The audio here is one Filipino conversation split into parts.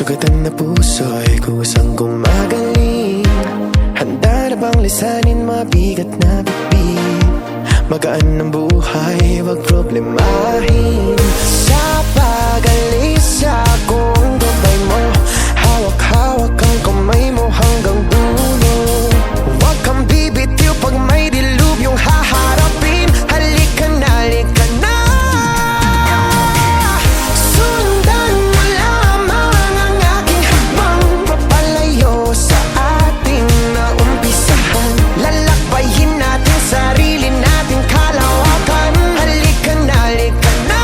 Sugatan na puso'y kusang gumagaling. Handa na bang lisanin mabigat na bitbit? Magaan ng buhay, wag problemahin. Sa pag-alis akong gabay mo, hawak-hawak ang kamay mo hanggang dulo. Wag kang bibitiw pag may dilubyong haharapin. Halika na, halika na. Sundan mo lamang ang aking habang papalayo sa ating naumpisahan. Lalakbayin natin sarili nating kalawakan. Halika na, halika na.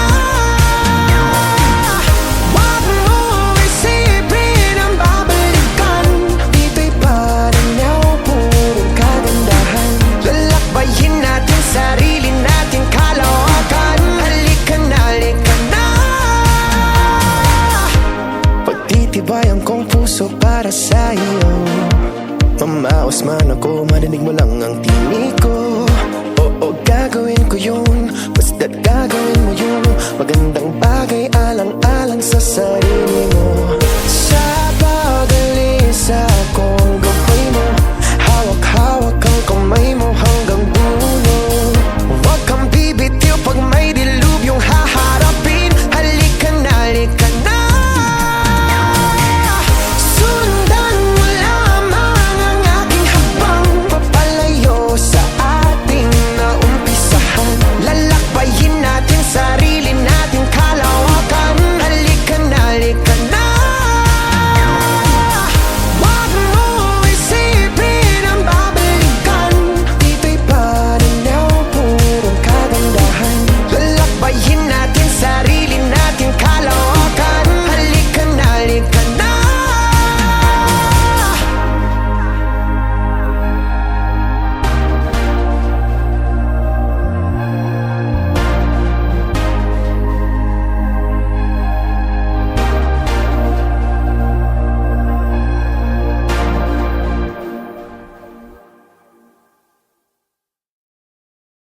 Wag mo isipin ang babalikan. Dito'y paranaw, purong kagandahan. Lalakbayin natin sarili nating kalawakan. Halika na, halika na. Pagtitibayan kong puso para sa iyo. Mamaos man ako, marinig mo lang ang tinig ko. Oo, gagawin ko yun, basta't gagawin mo yun. Magandang